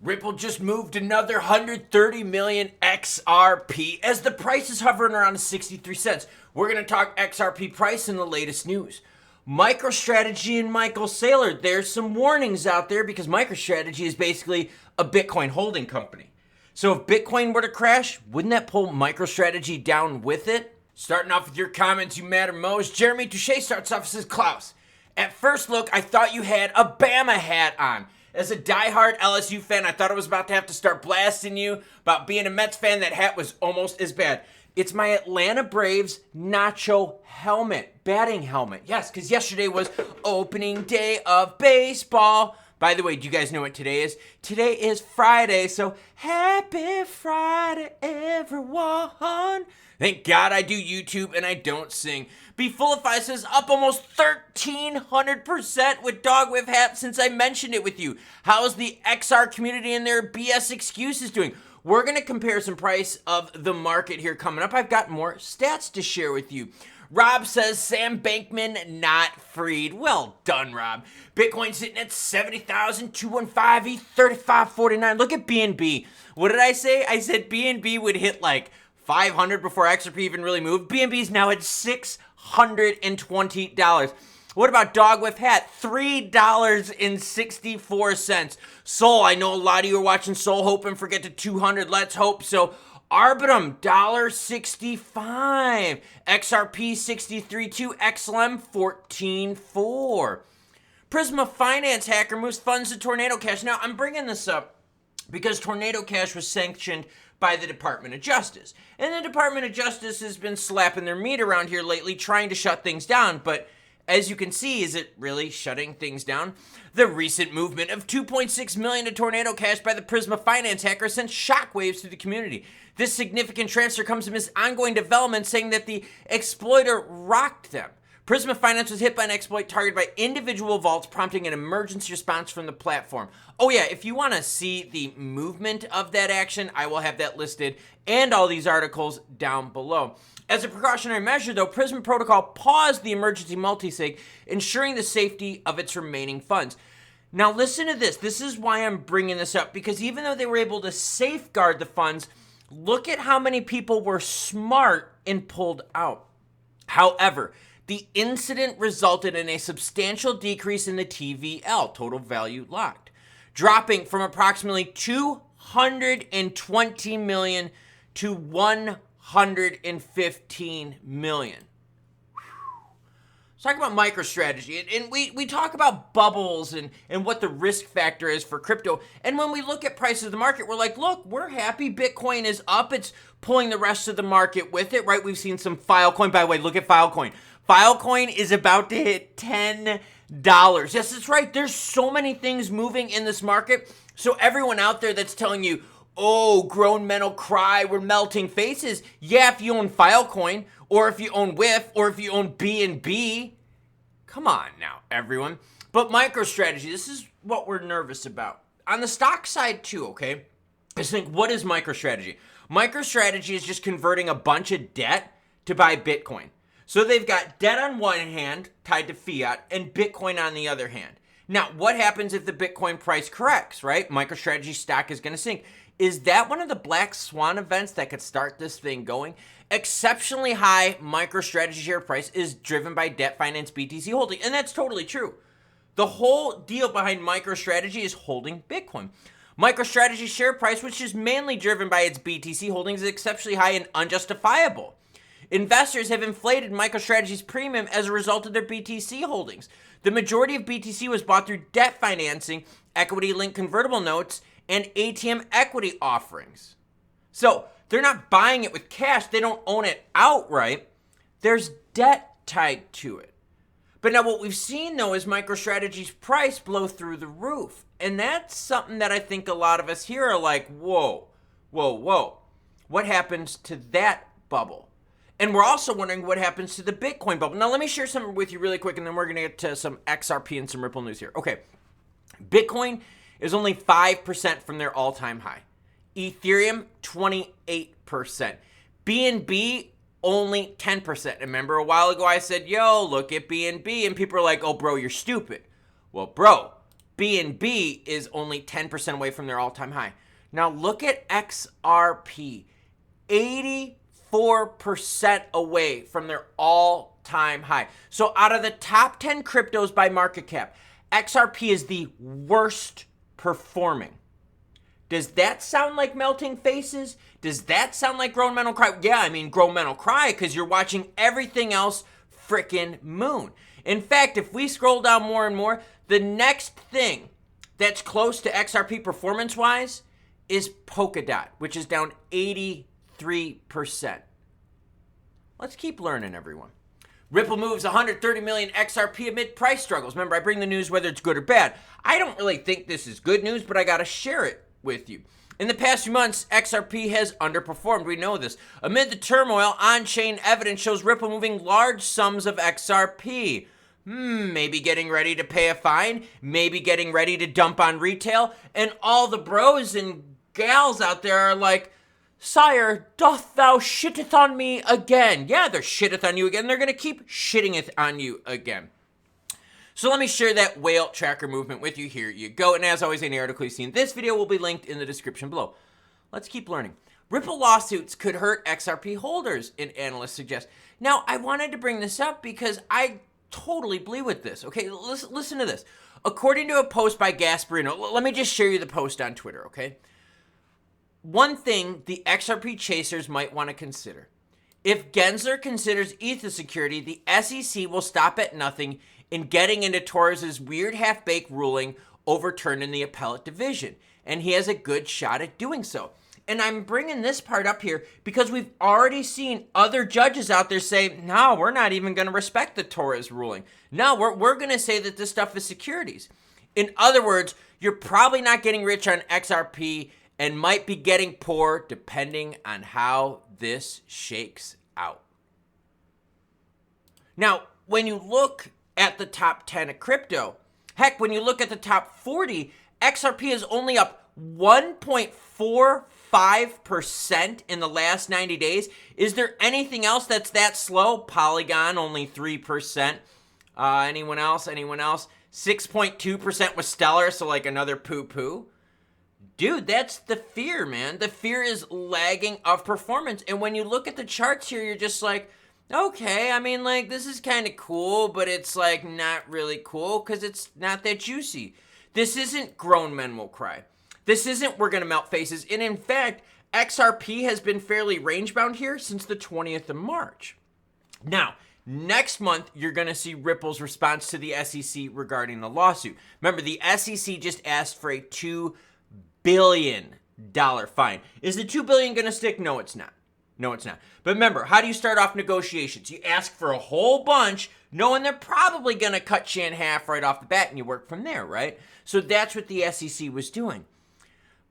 Ripple just moved another 130 million XRP as the price is hovering around 63 cents. We're going to talk XRP price in the latest news. Microstrategy and Michael Saylor, there's some warnings out there because Microstrategy is basically a Bitcoin holding company. So if Bitcoin were to crash, wouldn't that pull Microstrategy down with it? Starting off with your comments, you matter most. Jeremy Touche starts off and says, Klaus, at first look, I thought you had a Bama hat on. As a diehard LSU fan, I thought I was about to have to start blasting you about being a Mets fan. That hat was almost as bad. It's my Atlanta Braves nacho helmet, batting helmet. Yes, because yesterday was opening day of baseball. By the way, do you guys know what today is? Today is Friday, so happy Friday, everyone. Thank God I do YouTube and I don't sing. Be Fullify says up almost 1,300% with Dog Whiff Hat since I mentioned it with you. How's the XR community and their BS excuses doing? We're going to compare some price of the market here coming up. I've got more stats to share with you. Rob says Sam Bankman not freed. Well done, Rob. Bitcoin sitting at 70,215, ETH 3549. Look at BNB. What did I say? I said BNB would hit like 500 before XRP even really moved. BNB is now at $620. What about Dog with Hat? $3.64. Sol, I know a lot of you are watching Sol, hoping for get to 200. Let's hope so. Arbitrum, $1.65. XRP, 63.2. XLM, 14.4. Prisma Finance hacker moves funds to Tornado Cash. Now, I'm bringing this up because Tornado Cash was sanctioned by the Department of Justice. And the Department of Justice has been slapping their meat around here lately, trying to shut things down. But as you can see, is it really shutting things down? The recent movement of $2.6 million to Tornado Cash by the Prisma Finance hacker sent shockwaves through the community. This significant transfer comes amidst ongoing developments saying that the exploiter rocked them. Prisma Finance was hit by an exploit targeted by individual vaults, prompting an emergency response from the platform. Oh yeah, if you want to see the movement of that action, I will have that listed and all these articles down below. As a precautionary measure, though, Prisma Protocol paused the emergency multisig, ensuring the safety of its remaining funds. Now listen to this. This is why I'm bringing this up, because even though they were able to safeguard the funds, look at how many people were smart and pulled out. However, the incident resulted in a substantial decrease in the TVL, total value locked, dropping from approximately 220 million to 115 million. Let's talk about MicroStrategy. And we talk about bubbles and what the risk factor is for crypto. And when we look at prices of the market, we're like, look, we're happy. Bitcoin is up. It's pulling the rest of the market with it, right? We've seen some Filecoin. By the way, look at Filecoin. Filecoin is about to hit $10. Yes, that's right. There's so many things moving in this market. So everyone out there that's telling you, oh, grown men will cry, we're melting faces. Yeah, if you own Filecoin, or if you own WIF, or if you own BNB. Come on now, everyone. But MicroStrategy, this is what we're nervous about. On the stock side too, okay? Just think, what is MicroStrategy? MicroStrategy is just converting a bunch of debt to buy Bitcoin. So they've got debt on one hand tied to fiat and Bitcoin on the other hand. Now, what happens if the Bitcoin price corrects, right? MicroStrategy stock is going to sink. Is that one of the black swan events that could start this thing going? Exceptionally high MicroStrategy share price is driven by debt finance BTC holding, and that's totally true. The whole deal behind MicroStrategy is holding Bitcoin. MicroStrategy's share price, which is mainly driven by its BTC holdings, is exceptionally high and unjustifiable. Investors have inflated MicroStrategy's premium as a result of their BTC holdings. The majority of BTC was bought through debt financing, equity-linked convertible notes, and ATM equity offerings. So they're not buying it with cash. They don't own it outright. There's debt tied to it. But now what we've seen, though, is MicroStrategy's price blow through the roof. And that's something that I think a lot of us here are like, whoa, whoa, whoa. What happens to that bubble? And we're also wondering what happens to the Bitcoin bubble. Now, let me share something with you really quick, and then we're going to get to some XRP and some Ripple news here. Okay, Bitcoin is only 5% from their all-time high. Ethereum, 28%. BNB, only 10%. Remember a while ago I said, yo, look at BNB, and people are like, oh, bro, you're stupid. Well, bro, BNB is only 10% away from their all-time high. Now look at XRP, 84% away from their all-time high. So out of the top 10 cryptos by market cap, XRP is the worst performing. Does that sound like melting faces? Does that sound like grown men will cry? Yeah, I mean, grown men will cry because you're watching everything else frickin' moon. In fact, if we scroll down more and more, the next thing that's close to XRP performance-wise is Polkadot, which is down 83%. Let's keep learning, everyone. Ripple moves 130 million XRP amid price struggles. Remember, I bring the news whether it's good or bad. I don't really think this is good news, but I got to share it with you. In the past few months, XRP has underperformed. We know this. Amid the turmoil, on-chain evidence shows Ripple moving large sums of XRP. Maybe getting ready to pay a fine, maybe getting ready to dump on retail, and all the bros and gals out there are like, "Sire, doth thou shitteth on me again?" Yeah, they're shitteth on you again. They're going to keep shitting it on you again. So let me share that whale tracker movement with you. Here you go. And as always, any article you've seen in this video will be linked in the description below. Let's keep learning. Ripple lawsuits could hurt XRP holders, an analyst suggests. Now, I wanted to bring this up because I totally believe with this. Okay, listen to this. According to a post by Gasparino, let me just share you the post on Twitter, okay? One thing the XRP chasers might want to consider. If Gensler considers ETH a security, the SEC will stop at nothing in getting into Torres's weird half-baked ruling overturned in the appellate division, and he has a good shot at doing so. And I'm bringing this part up here because we've already seen other judges out there say, no, we're not even going to respect the Torres ruling. No, we're going to say that this stuff is securities. In other words, you're probably not getting rich on XRP and might be getting poor depending on how this shakes out. Now, when you look at the top 10 of crypto, heck, when you look at the top 40, XRP is only up 1.45% in the last 90 days. Is there anything else that's that slow? Polygon, only 3%. Anyone else? 6.2% with Stellar, so like another poo-poo. Dude, that's the fear, man. The fear is lagging of performance. And when you look at the charts here, you're just like, okay, I mean, like, this is kind of cool, but it's, like, not really cool because it's not that juicy. This isn't grown men will cry. This isn't we're going to melt faces. And, in fact, XRP has been fairly range-bound here since the 20th of March. Now, next month, you're going to see Ripple's response to the SEC regarding the lawsuit. Remember, the SEC just asked for a $2 billion fine. Is the $2 billion going to stick? No, it's not. No, it's not. But remember, how do you start off negotiations? You ask for a whole bunch, knowing they're probably going to cut you in half right off the bat, and you work from there, right? So that's what the SEC was doing.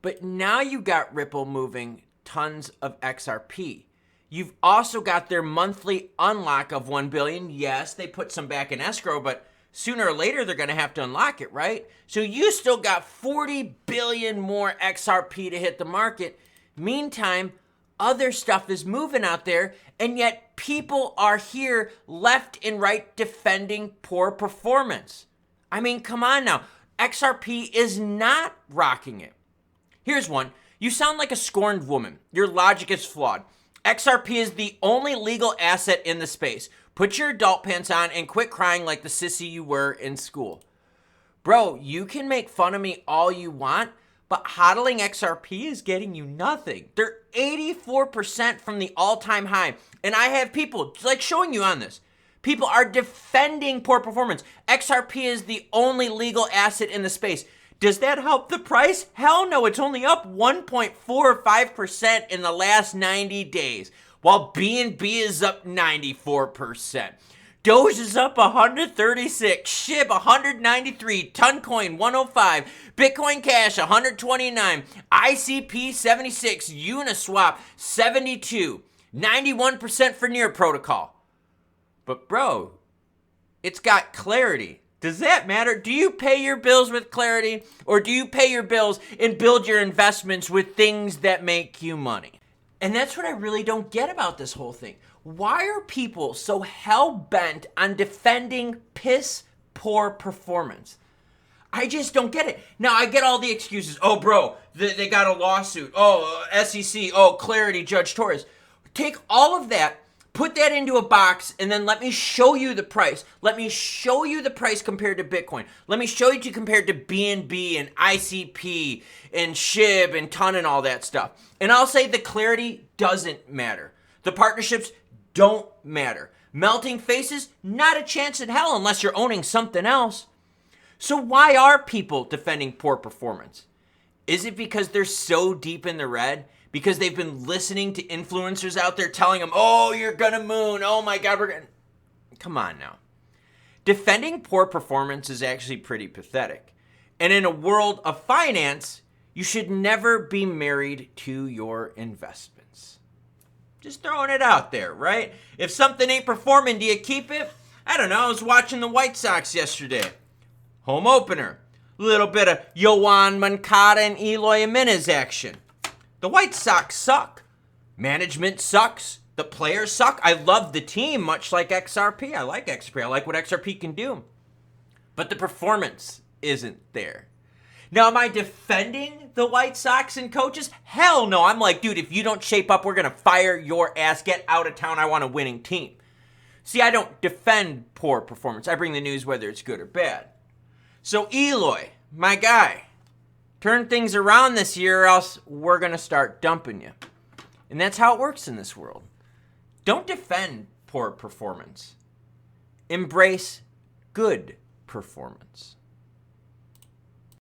But now you got Ripple moving tons of XRP. You've also got their monthly unlock of $1 billion. Yes, they put some back in escrow, but sooner or later, they're going to have to unlock it, right? So you still got 40 billion more XRP to hit the market. Meantime, other stuff is moving out there, and yet people are here left and right defending poor performance. I mean, come on now. XRP is not rocking it. Here's one. You sound like a scorned woman. Your logic is flawed. XRP is the only legal asset in the space. Put your adult pants on and quit crying like the sissy you were in school. Bro, you can make fun of me all you want, but hodling XRP is getting you nothing. They're 84% from the all-time high. And I have people like showing you on this. People are defending poor performance. XRP is the only legal asset in the space. Does that help the price? Hell no, it's only up 1.45% in the last 90 days, while BNB is up 94%. Doge is up 136, SHIB 193, Toncoin 105, Bitcoin Cash 129, ICP 76, Uniswap 72, 91% for Near Protocol. But bro, it's got Clarity. Does that matter? Do you pay your bills with Clarity, or do you pay your bills and build your investments with things that make you money? And that's what I really don't get about this whole thing. Why are people so hell-bent on defending piss-poor performance? I just don't get it. Now, I get all the excuses. Oh, bro, they got a lawsuit. Oh, SEC. Oh, Clarity, Judge Torres. Take all of that, put that into a box, and then let me show you the price. Let me show you the price compared to Bitcoin. Let me show you compared to BNB and ICP and SHIB and TON and all that stuff. And I'll say the clarity doesn't matter. The partnerships don't matter. Melting faces, not a chance in hell unless you're owning something else. So why are people defending poor performance? Is it because they're so deep in the red? Because they've been listening to influencers out there telling them, oh, you're gonna moon. Oh my God, we're gonna... Come on now. Defending poor performance is actually pretty pathetic. And in a world of finance, you should never be married to your investments. Just throwing it out there, right? If something ain't performing, do you keep it? I don't know. I was watching the White Sox yesterday. Home opener. Little bit of Yoan Moncada and Eloy Jimenez action. The White Sox suck. Management sucks. The players suck. I love the team, much like XRP. I like XRP. I like what XRP can do. But the performance isn't there. Now, am I defending the White Sox and coaches? Hell no. I'm like, dude, if you don't shape up, we're going to fire your ass. Get out of town. I want a winning team. See, I don't defend poor performance. I bring the news whether it's good or bad. So Eloy, my guy, turn things around this year or else we're going to start dumping you. And that's how it works in this world. Don't defend poor performance. Embrace good performance.